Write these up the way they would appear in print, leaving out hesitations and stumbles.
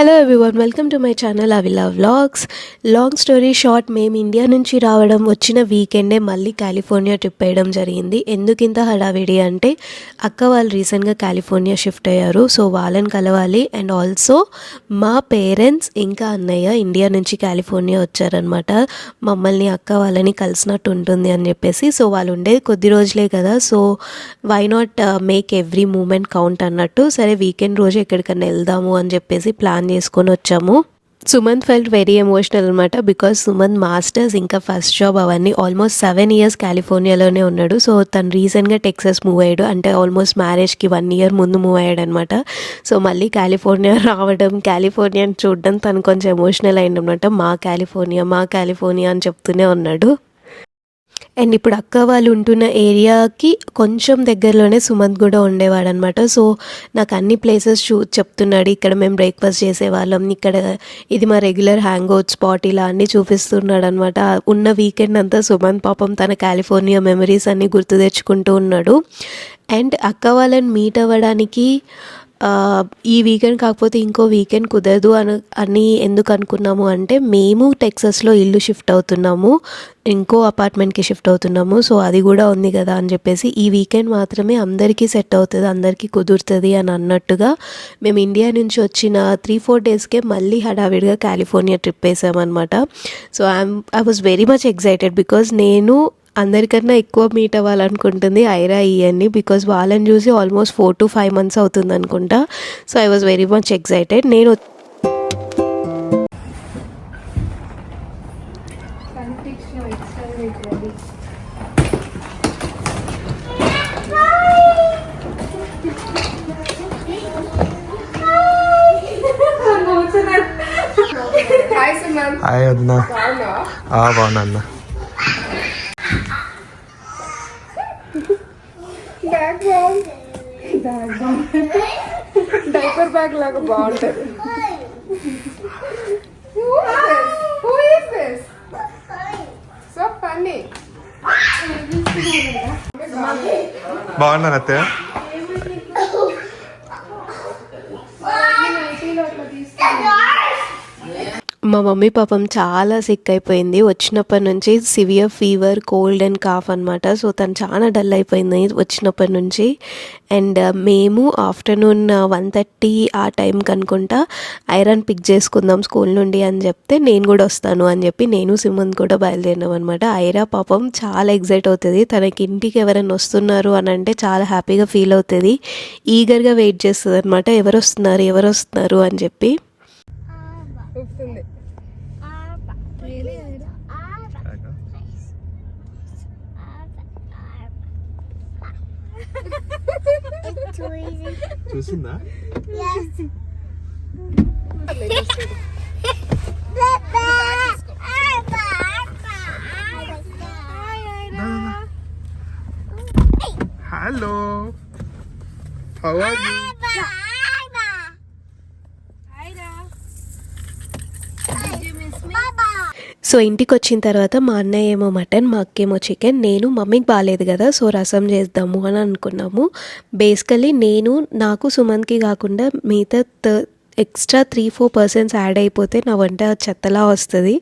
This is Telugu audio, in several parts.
Hello everyone, welcome to my channel Avila vlogs. Long story short, మేము ఇండియా నుంచి వచ్చిన వీకెండే మళ్ళీ కాలిఫోర్నియా ట్రిప్ వేయడం జరిగింది. ఎందుకు ఇంత హడావిడి అంటే అక్క వాళ్ళు రీసెంట్గా కాలిఫోర్నియా షిఫ్ట్ అయ్యారు. సో వాళ్ళని కలవాలి. అండ్ ఆల్సో మా పేరెంట్స్ ఇంకా అన్నయ్య ఇండియా నుంచి కాలిఫోర్నియా వచ్చారనమాట. మమ్మల్ని అక్క వాళ్ళని కలిసినట్టు ఉంటుంది అని చెప్పేసి. సో వాళ్ళు ఉండేది కొద్ది రోజులే కదా, so why not make every moment count అన్నట్టు, సరే వీకెండ్ రోజు ఎక్కడికన్నా వెళ్దాము అని చెప్పేసి ప్లాన్ చేసుకొని వచ్చాము. సుమంత్ ఫెల్ట్ వెరీ ఎమోషనల్ అనమాట. బికాజ్ సుమంత్ మాస్టర్స్ ఇంకా ఫస్ట్ జాబ్ అవన్నీ ఆల్మోస్ట్ 7 years కాలిఫోర్నియాలోనే ఉన్నాడు. సో తను రీసెంట్గా టెక్సస్ మూవ్ అయ్యాడు, అంటే ఆల్మోస్ట్ మ్యారేజ్కి 1 year ముందు మూవ్ అయ్యాడు అనమాట. సో మళ్ళీ కాలిఫోర్నియా రావడం, కాలిఫోర్నియాని చూడడం తను కొంచెం ఎమోషనల్ అయిందనమాట. మా కాలిఫోర్నియా అని చెప్తూనే ఉన్నాడు. అండ్ ఇప్పుడు అక్క వాళ్ళు ఉంటున్న ఏరియాకి కొంచెం దగ్గరలోనే సుమంత్ కూడా ఉండేవాడు అనమాట. సో నాకు అన్ని ప్లేసెస్ చెప్తున్నాడు. ఇక్కడ మేము బ్రేక్ఫాస్ట్ చేసేవాళ్ళం, ఇక్కడ ఇది మా రెగ్యులర్ హ్యాంగ్ అవుట్ స్పాట్, ఇలా అన్నీ చూపిస్తున్నాడు అనమాట. ఉన్న వీకెండ్ అంతా సుమంత్ పాపం తన కాలిఫోర్నియా మెమరీస్ అన్నీ గుర్తు తెచ్చుకుంటూ ఉన్నాడు. అండ్ అక్క వాళ్ళని మీట్ అవ్వడానికి ఈ వీకెండ్ కాకపోతే ఇంకో వీకెండ్ కుదరదు అని ఎందుకు అనుకున్నాము అంటే, మేము టెక్సస్లో ఇల్లు షిఫ్ట్ అవుతున్నాము, ఇంకో అపార్ట్మెంట్కి షిఫ్ట్ అవుతున్నాము. సో అది కూడా ఉంది కదా అని చెప్పేసి ఈ వీకెండ్ మాత్రమే అందరికీ సెట్ అవుతుంది, అందరికీ కుదురుతుంది అని అన్నట్టుగా మేము ఇండియా నుంచి వచ్చిన 3-4 daysకే మళ్ళీ హడావిడిగా కాలిఫోర్నియా ట్రిప్ వేసామన్నమాట. So I was very much excited because నేను అందరికన్నా ఎక్కువ మీట్ అవ్వాలనుకుంటుంది ఐరా ఇయన్ని, బికాజ్ వాళ్ళని చూసి ఆల్మోస్ట్ 4 to 5 months అవుతుంది అనుకుంటా. So I was very much excited. నేను హాయ్ అన్న. బాగున్నా అన్న. డైపర్ బ్యాగ్ లాగా బాగుంటది. So funny. బాగున్నాను అత్తయ్య. మా మమ్మీ పాపం చాలా సిక్ అయిపోయింది. వచ్చినప్పటి నుంచి severe fever, cold and cough అనమాట. సో తను చాలా డల్ అయిపోయింది వచ్చినప్పటి నుంచి. అండ్ మేము ఆఫ్టర్నూన్ 1:30 ఆ టైంకి అనుకుంటా ఐరన్ పిక్ చేసుకుందాం స్కూల్ నుండి అని చెప్తే, నేను కూడా వస్తాను అని చెప్పి నేను సుమంత్ కూడా బయలుదేరినాం అనమాట. ఐరా పాపం చాలా ఎగ్జైట్ అవుతుంది. తనకి ఇంటికి ఎవరైనా వస్తున్నారు అని అంటే చాలా హ్యాపీగా ఫీల్ అవుతుంది, ఈగర్గా వెయిట్ చేస్తుంది అనమాట, ఎవరు వస్తున్నారు అని చెప్పి. చూసిందా? Hello, how are you? So ఇంటికి వచ్చిన తర్వాత మా అన్నయ్య ఏమో మటన్, మా అక్కేమో చికెన్, నేను మమ్మీకి బాగాలేదు కదా సో రసం చేద్దాము అని అనుకున్నాము. బేసికలీ నాకు సుమంత్కి కాకుండా మిగతా ఎక్స్ట్రా 3-4 persons యాడ్ అయిపోతే నా వంట చెత్తలా వస్తుంది,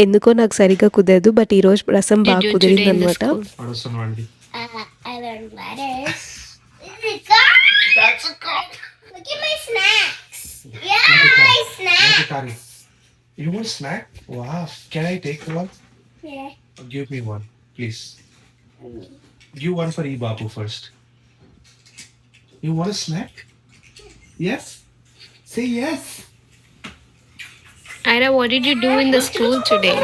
ఎందుకో నాకు సరిగ్గా కుదరదు. బట్ ఈరోజు రసం బాగా కుదిరింది అనమాట. You want a snack? Wow. Can I take one? Yeah. Give me one, please. Give one for Babu first. You want a snack? Yes? Say yes. Ira, what did you do in the school today?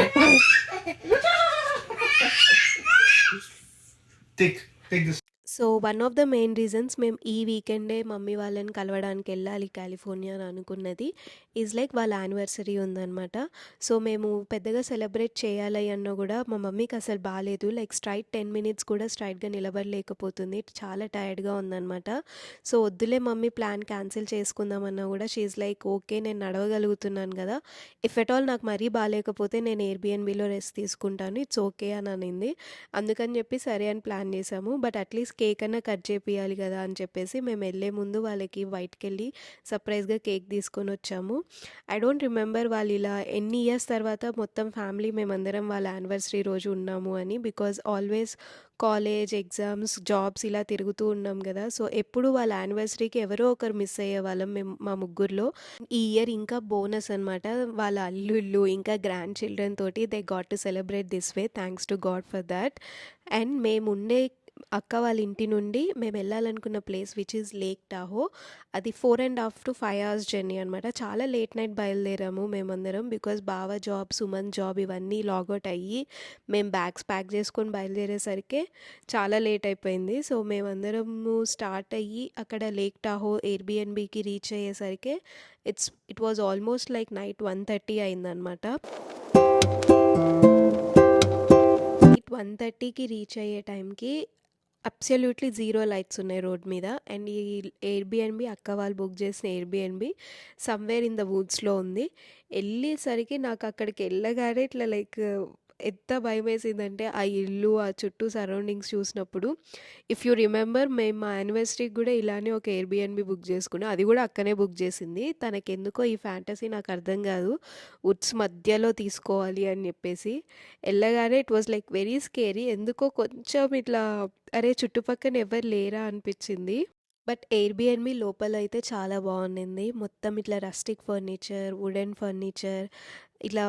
Take this. So one of the main reasons మేము ఈ వీకెండే మమ్మీ వాళ్ళని కలవడానికి వెళ్ళాలి కాలిఫోర్నియా అని అనుకున్నది ఈజ్ లైక్ వాళ్ళ యానివర్సరీ ఉందన్నమాట. సో మేము పెద్దగా సెలబ్రేట్ చేయాలి అన్నా కూడా మా మమ్మీకి అసలు బాగాలేదు, లైక్ 10 minutes కూడా స్ట్రైట్గా నిలబడలేకపోతుంది, చాలా టైర్డ్గా ఉందన్నమాట. సో వద్దులే మమ్మీ, ప్లాన్ క్యాన్సిల్ చేసుకుందామన్నా కూడా షీఈ్ లైక్ ఓకే, నేను నడవగలుగుతున్నాను కదా, ఇఫ్ ఎట్ ఆల్ నాకు మరీ బాగాలేకపోతే నేను ఎయిర్బిఎన్బిలో రెస్ట్ తీసుకుంటాను, ఇట్స్ ఓకే అని అనింది. అందుకని చెప్పి సరే అని ప్లాన్ చేసాము. బట్ అట్లీస్ట్ కేక్ అన్నా కట్ చేపియాలి కదా అని చెప్పేసి మేము వెళ్ళే ముందు వాళ్ళకి బయటికి వెళ్ళి సర్ప్రైజ్గా కేక్ తీసుకొని వచ్చాము. ఐ డోంట్ రిమెంబర్ వాళ్ళు ఇలా ఎన్ని ఇయర్స్ తర్వాత మొత్తం ఫ్యామిలీ మేమందరం వాళ్ళ యానివర్సరీ రోజు ఉన్నాము అని. Because always college exams jobs ఇలా తిరుగుతూ ఉన్నాం కదా. సో ఎప్పుడు వాళ్ళ యానివర్సరీకి ఎవరో ఒకరు మిస్ అయ్యే వాళ్ళం మేము మా ముగ్గురులో. ఈ ఇయర్ ఇంకా బోనస్ అనమాట. వాళ్ళ అల్లుళ్ళు ఇంకా గ్రాండ్ చిల్డ్రన్ తోటి they got to celebrate this way. Thanks to God for that. And మేము ఉండే అక్క వాళ్ళ ఇంటి నుండి మేము వెళ్ళాలనుకున్న place which is Lake Tahoe. అది 4.5 to 5 hours జర్నీ అనమాట. చాలా లేట్ నైట్ బయలుదేరాము మేమందరం. బికాజ్ బావ జాబ్, సుమన్ జాబ్ ఇవన్నీ లాగౌట్ అయ్యి మేము బ్యాగ్స్ ప్యాక్ చేసుకొని బయలుదేరేసరికి చాలా లేట్ అయిపోయింది. సో మేమందరము స్టార్ట్ అయ్యి అక్కడ లేక్ టాహో ఎయిర్బిఎన్బికి రీచ్ అయ్యేసరికి it was almost like night 1:30 అయిందనమాట. 1:30కి రీచ్ అయ్యే టైంకి అబ్సల్యూట్లీ జీరో లైట్స్ ఉన్నాయి రోడ్ మీద. అండ్ ఈ ఎయిర్బిఎన్బి అక్క వాళ్ళు బుక్ చేసిన ఎయిర్బిఎన్బి సమ్వేర్ ఇన్ ద వుడ్స్లో ఉంది. వెళ్ళేసరికి నాకు అక్కడికి వెళ్ళగానే ఇట్లా లైక్ ఎంత భయం వేసిందంటే ఆ ఇల్లు ఆ చుట్టూ సరౌండింగ్స్ చూసినప్పుడు. ఇఫ్ యూ రిమెంబర్ మేము మా యానివర్సరీకి కూడా ఇలానే ఒక ఎయిర్బిఎన్బి బుక్ చేసుకున్నాం. అది కూడా అక్కనే బుక్ చేసింది. తనకెందుకో ఈ ఫ్యాంటసీ నాకు అర్థం కాదు, వుడ్స్ మధ్యలో తీసుకోవాలి అని చెప్పేసి. వెళ్ళగానే it was like very scary. ఎందుకో కొంచెం ఇట్లా అరే చుట్టుపక్కన ఎవరు లేరా అనిపించింది. బట్ ఎయిర్బిఎన్బి లోపల అయితే చాలా బాగుండింది. మొత్తం ఇట్లా రస్టిక్ ఫర్నిచర్, వుడెన్ ఫర్నిచర్, ఇట్లా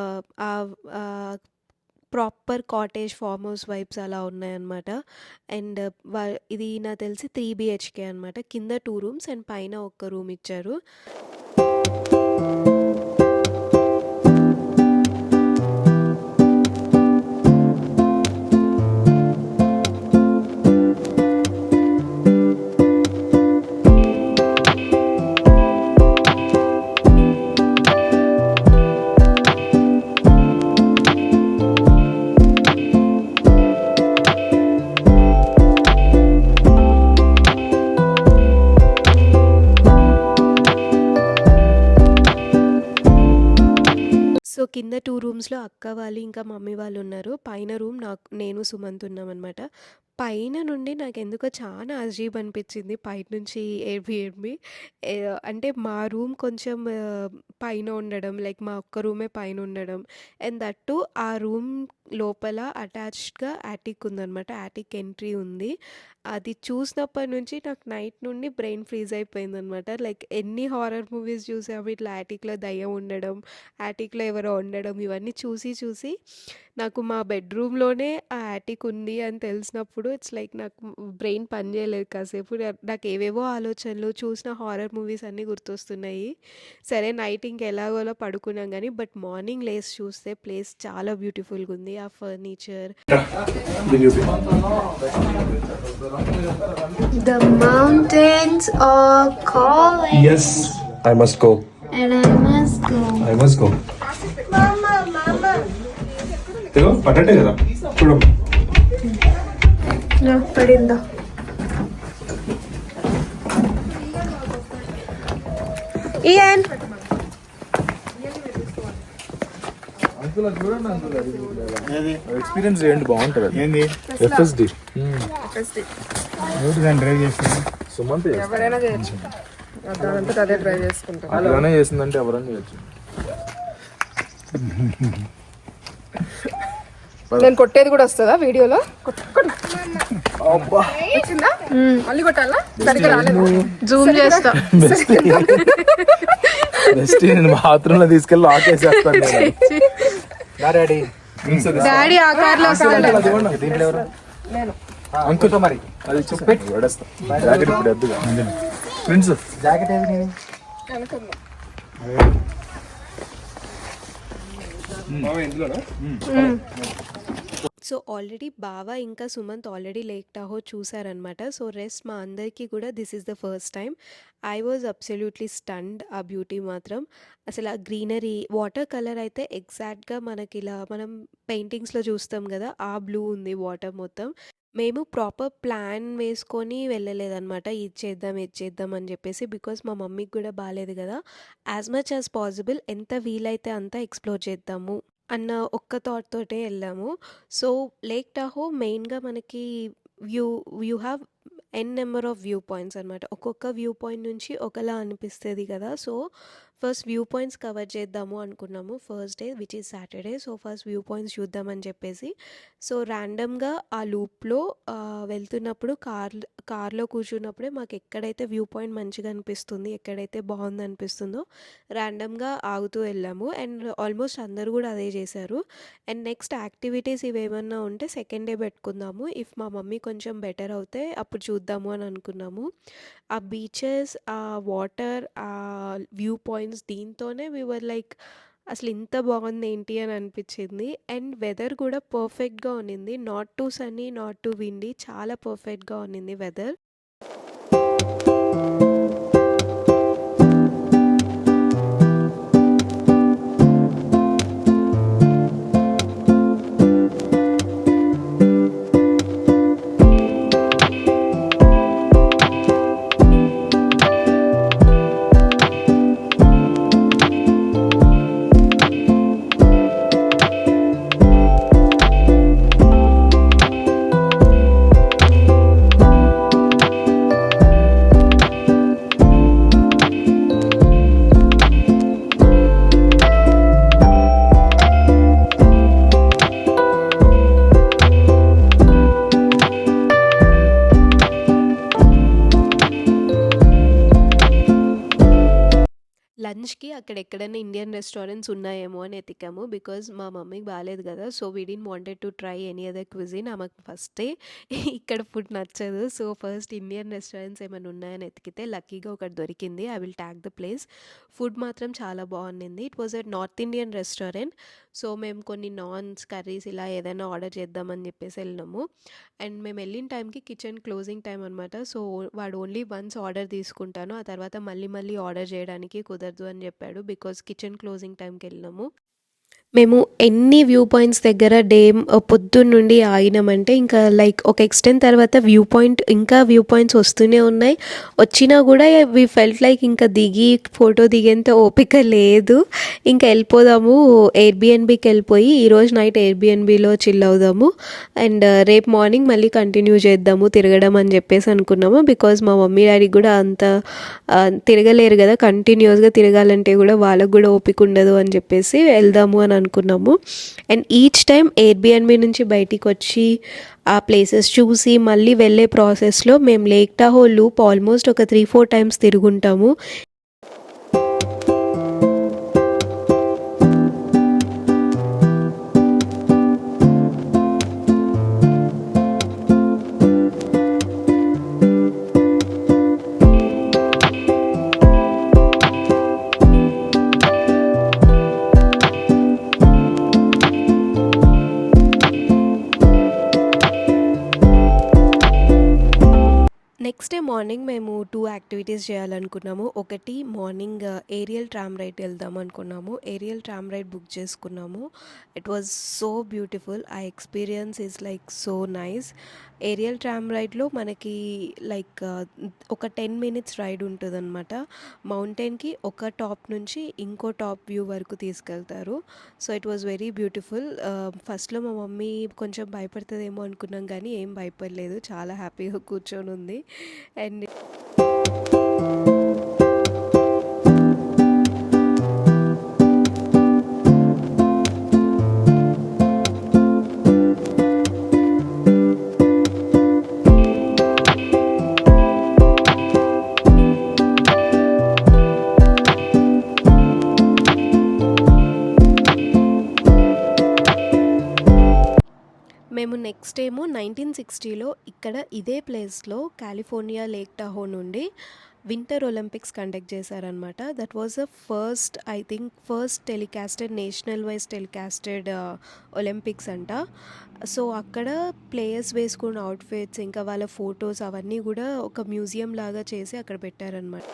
proper cottage farm house vibes అలా ఉన్నాయన్నమాట. అండ్ ఇది నాకు తెలిసి 3 BHK అనమాట. కింద 2 rooms అండ్ పైన ఒక్క రూమ్ ఇచ్చారు. సో కింద 2 రూమ్స్లో అక్క వాళ్ళు ఇంకా మమ్మీ వాళ్ళు ఉన్నారు. పైన రూమ్ నేను సుమంత్ ఉన్నామన్నమాట. పైన నుండి నాకెందుకో చాలా అజీబ్ అనిపించింది పైనుంచి ఎయిర్బిఎన్బి. అంటే మా రూమ్ కొంచెం పైన ఉండడం, లైక్ మా ఒక్క రూమే పైన ఉండడం. అండ్ దట్టు ఆ రూమ్ లోపల అటాచ్డ్గా యాటిక్ ఉందన్నమాట. యాటిక్ ఎంట్రీ ఉంది. అది చూసినప్పటి నుంచి నాకు నైట్ నుండి బ్రెయిన్ ఫ్రీజ్ అయిపోయిందనమాట. లైక్ ఎన్ని హారర్ మూవీస్ చూసాము ఇట్లా యాటిక్లో దయ్యం ఉండడం, యాటిక్లో ఎవరో ఉండడం, ఇవన్నీ చూసి నాకు మా బెడ్రూమ్లోనే ఆ యాటిక్ ఉంది అని తెలిసినప్పుడు ఇట్స్ లైక్ నాకు బ్రెయిన్ పని చేయలేదు కాసేపు. నాకు ఏవేవో ఆలోచనలు, చూసిన హారర్ మూవీస్ అన్నీ గుర్తొస్తున్నాయి. సరే నైట్ ఇంకెలాగోలా పడుకున్నాం కానీ బట్ మార్నింగ్ లేసి చూస్తే ప్లేస్ చాలా బ్యూటిఫుల్గా ఉంది. ఆ furniture, The mountains are calling. Yes, I must go. And I must go. I must go. देखो पटाटे కదా చూడు నాకు పడిందా? ఇయన్ ఎక్స్పీరియన్స్ ఏంటి బాగుంటుంది ఏంది ఎఫ్ఎస్డి డ్రైవ్ చేసింది సుమంత్ ఎవరైనా చేయొచ్చు, దానంతా అదే డ్రైవ్ చేసుకుంటాం. అలానే చేసిందంటే ఎవరైనా చేయొచ్చు. నేను కొట్టేది కూడా వస్తుందా వీడియోలో? వచ్చిందా? మళ్ళీ కొట్టాలా? సరిగ్గా రాలేదు. జూమ్ చేస్తా. బెస్ట్ నేను బాత్రూమ్ లో తీసుకెళ్ళి లాక్ చేసేస్తాను. డాడీ ఆ కార్లో వస్తాడు. అంకుతో మరి అది చెప్పి పడేస్తా. జాకెట్ ఇప్పుడు వద్దుగా ప్రిన్స్ జాకెట్ ఏది అనుకుందాం. సో ఆల్రెడీ బావ ఇంకా సుమంత్ ఆల్రెడీ లేక్ టాహో చూసారనమాట. సో రెస్ట్ మా అందరికీ కూడా this is the first time. I was absolutely stunned. ఆ బ్యూటీ మాత్రం అసలు ఆ గ్రీనరీ, వాటర్ కలర్ అయితే ఎగ్జాక్ట్గా మనకి ఇలా మనం పెయింటింగ్స్లో చూస్తాం కదా ఆ బ్లూ ఉంది వాటర్ మొత్తం. మేము ప్రాపర్ ప్లాన్ వేసుకొని వెళ్ళలేదన్నమాట. ఇది చేద్దాం అని చెప్పేసి. బికాస్ మా మమ్మీకి కూడా బాగాలేదు కదా. యాజ్ మచ్ యాజ్ పాసిబుల్ ఎంత వీలైతే అంత ఎక్స్ప్లోర్ చేద్దాము అన్న ఒక్క థాట్ తోటే వెళ్ళాము. సో లేక్ టాహో మెయిన్గా మనకి you have number of view points అనమాట. ఒక్కొక్క వ్యూ పాయింట్ నుంచి ఒకలా అనిపిస్తుంది కదా. So first view points cover చేద్దాము అనుకున్నాము first day which is Saturday. So first view points చూద్దామని చెప్పేసి సో ర్యాండమ్గా ఆ లూప్లో వెళ్తున్నప్పుడు కార్లో కూర్చున్నప్పుడే మాకు ఎక్కడైతే వ్యూ పాయింట్ మంచిగా అనిపిస్తుంది, ఎక్కడైతే బాగుంది అనిపిస్తుందో ర్యాండమ్గా ఆగుతూ వెళ్ళాము. అండ్ ఆల్మోస్ట్ అందరూ కూడా అదే చేశారు. అండ్ నెక్స్ట్ యాక్టివిటీస్ ఇవేమన్నా ఉంటే సెకండ్ డే పెట్టుకుందాము. ఇఫ్ మా మమ్మీ కొంచెం బెటర్ అవుతే అప్పుడు చూద్దాము అని అనుకున్నాము. ఆ బీచెస్, ఆ వాటర్, ఆ వ్యూ పాయింట్స్ దీంతోనే వీవర్ లైక్ అసలు ఇంత బాగుంది ఏంటి అని అనిపించింది. అండ్ వెదర్ కూడా పర్ఫెక్ట్గా ఉన్నింది. Not to Sunny, not to windy, చాలా పర్ఫెక్ట్గా ఉన్నింది వెదర్. లంచ్కి అక్కడ ఎక్కడైనా ఇండియన్ రెస్టారెంట్స్ ఉన్నాయేమో అని ఎతికాము. బికాజ్ మా మమ్మీకి బాగాలేదు కదా. So we didn't wanted to try any other cuisine. ఆమెకు ఫస్టే ఇక్కడ ఫుడ్ నచ్చదు. సో ఫస్ట్ ఇండియన్ రెస్టారెంట్స్ ఏమైనా ఉన్నాయని ఎతికితే లక్కీగా ఒకటి దొరికింది. I will tag the place. Food మాత్రం చాలా బాగుండింది. It was a north Indian restaurant. So మేము కొన్ని నాన్స్, కర్రీస్ ఇలా ఏదైనా ఆర్డర్ చేద్దామని చెప్పేసి వెళ్ళినాము. అండ్ మేము వెళ్ళిన టైంకి కిచెన్ క్లోజింగ్ టైం అనమాట. సో వాడు ఓన్లీ వన్స్ ఆర్డర్ తీసుకుంటాను, ఆ తర్వాత మళ్ళీ ఆర్డర్ చేయడానికి కుదరదు అని చెప్పాడు. బికాజ్ కిచెన్ క్లోజింగ్ టైంకి వెళ్ళినాము. మేము ఎన్ని వ్యూ పాయింట్స్ దగ్గర పొద్దున్న నుండి ఆగినామంటే ఇంకా లైక్ ఒక ఎక్స్టెంట్ తర్వాత ఇంకా వ్యూ పాయింట్స్ వస్తూనే ఉన్నాయి. వచ్చినా కూడా వి ఫెల్ట్ లైక్ ఇంకా ఫోటో దిగేంత ఓపిక లేదు. ఇంకా వెళ్ళిపోదాము, ఎయిర్బిఎన్బికి వెళ్ళిపోయి ఈరోజు నైట్ ఎయిర్బిఎన్బిలో చిల్ అవుదాము. అండ్ రేపు మార్నింగ్ మళ్ళీ కంటిన్యూ చేద్దాము తిరగడం అని చెప్పేసి అనుకున్నాము. బికాజ్ మా మమ్మీ డాడీకి కూడా అంత తిరగలేరు కదా, కంటిన్యూస్గా తిరగాలంటే కూడా వాళ్ళకు కూడా ఓపిక ఉండదు అని చెప్పేసి వెళ్దాము అని అనుకున్నాము. అండ్ ఈచ్ టైం ఎయిర్బిఎన్బి నుంచి బయటికి వచ్చి ఆ ప్లేసెస్ చూసి మళ్ళీ వెళ్ళే ప్రాసెస్లో మేము లేక్ టాహో లూప్ ఆల్మోస్ట్ ఒక 3-4 టైమ్స్ తిరుగుంటాము. నెక్స్ట్ డే మార్నింగ్ మేము 2 యాక్టివిటీస్ చేయాలనుకున్నాము. ఒకటి మార్నింగ్ ఏరియల్ ట్రామ్ రైడ్ వెళ్దాం అనుకున్నాము. ఏరియల్ ట్రామ్ రైడ్ బుక్ చేసుకున్నాము. It was so beautiful. ఆ experience is like so nice. Aerial tram రైడ్లో మనకి లైక్ ఒక 10 మినిట్స్ రైడ్ ఉంటుంది అనమాట. మౌంటైన్కి ఒక టాప్ నుంచి ఇంకో టాప్ వ్యూ వరకు తీసుకెళ్తారు. So it was very beautiful. ఫస్ట్లో మా మమ్మీ కొంచెం భయపడుతుందేమో అనుకున్నాం, కానీ ఏం భయపడలేదు, చాలా హ్యాపీగా కూర్చొని ఉంది. అండ్ మేము నెక్స్ట్ ఏమో 1960లో ఇక్కడ ఇదే ప్లేస్లో కాలిఫోర్నియా లేక్ టాహో నుండి వింటర్ ఒలింపిక్స్ కండక్ట్ చేశారనమాట. That was the first telecasted, national wise telecasted Olympics అంట. సో అక్కడ ప్లేయర్స్ వేసుకున్న అవుట్ఫిట్స్ ఇంకా వాళ్ళ ఫొటోస్ అవన్నీ కూడా ఒక మ్యూజియం లాగా చేసి అక్కడ పెట్టారనమాట.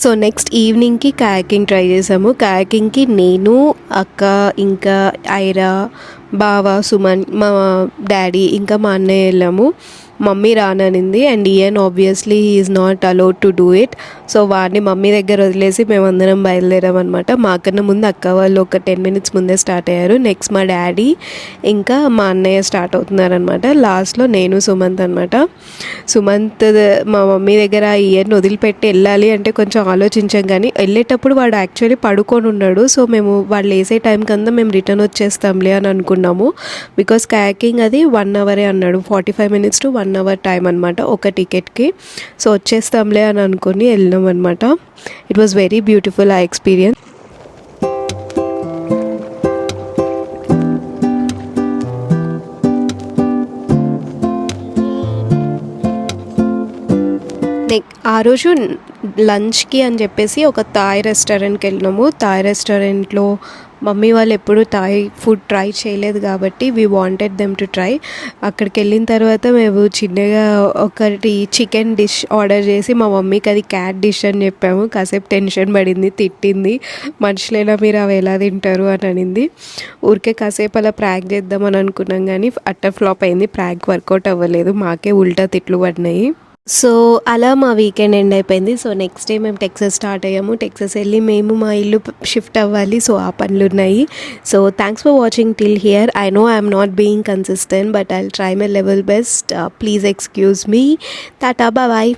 సో నెక్స్ట్ ఈవినింగ్కి కయాకింగ్ ట్రై చేసాము. కయాకింగ్కి నేను, అక్క, ఇంకా ఐరా, బావ, సుమన్, మా డాడీ, ఇంకా మా అన్నయ్య వెళ్ళాము. మమ్మీ రాననింది అండ్ ఈయన్ obviously is not allowed to do it. So వాడిని మమ్మీ దగ్గర వదిలేసి మేమందరం బయలుదేరామన్నమాట. మాకన్నా ముందు అక్క వాళ్ళు ఒక 10 minutes ముందే స్టార్ట్ అయ్యారు. నెక్స్ట్ మా డాడీ ఇంకా మా అన్నయ్య స్టార్ట్ అవుతున్నారనమాట. లాస్ట్లో నేను, సుమంత్ అనమాట. సుమంత్ మా మమ్మీ దగ్గర ఈయన్ని వదిలిపెట్టి వెళ్ళాలి అంటే కొంచెం ఆలోచించాం, కానీ వెళ్ళేటప్పుడు వాడు యాక్చువల్లీ పడుకొని ఉన్నాడు. సో మేము వాళ్ళు వేసే టైంకి అంతా మేము రిటర్న్ వచ్చేస్తాంలే అని అనుకున్నాము. బికాస్ కయాకింగ్ అది 1 hour అన్నాడు, 45 minutes to 1 hour టైం అనమాట ఒక టికెట్కి. సో వచ్చేస్తాంలే అని అనుకుని వెళ్ళినాం అనమాట. ఇట్ వాజ్ వెరీ బ్యూటిఫుల్ ఆ ఎక్స్పీరియన్స్. ఆ రోజు లంచ్కి అని చెప్పేసి ఒక థాయ్ రెస్టారెంట్కి వెళ్ళినాము. థాయ్ రెస్టారెంట్లో మమ్మీ వాళ్ళు ఎప్పుడు థాయ్ ఫుడ్ ట్రై చేయలేదు కాబట్టి we wanted them to try. అక్కడికి వెళ్ళిన తర్వాత మేము చిన్నగా ఒకటి చికెన్ డిష్ ఆర్డర్ చేసి మా మమ్మీకి అది క్యాట్ డిష్ అని చెప్పాము. కాసేపు టెన్షన్ పడింది, తిట్టింది, మనుషులైనా మీరు అవి ఎలా తింటారు అని అనింది. ఊరికే కాసేపు అలా ప్రాంక్ చేద్దామని అనుకున్నాం, కానీ అట్టర్ ఫ్లాప్ అయింది. ప్రాంక్ వర్కౌట్ అవ్వలేదు, మాకే ఉల్టా తిట్లు పడినాయి. సో అలా మా వీకెండ్ ఎండ్ అయిపోయింది. సో నెక్స్ట్ డే మేము టెక్సస్ స్టార్ట్ అయ్యాము. టెక్సస్ వెళ్ళి మేము మా ఇల్లు షిఫ్ట్ అవ్వాలి. సో ఆ పనులు ఉన్నాయి. So thanks for watching till here. I know I'm not being consistent but I'll try my level best. Please excuse me. Tata, bye.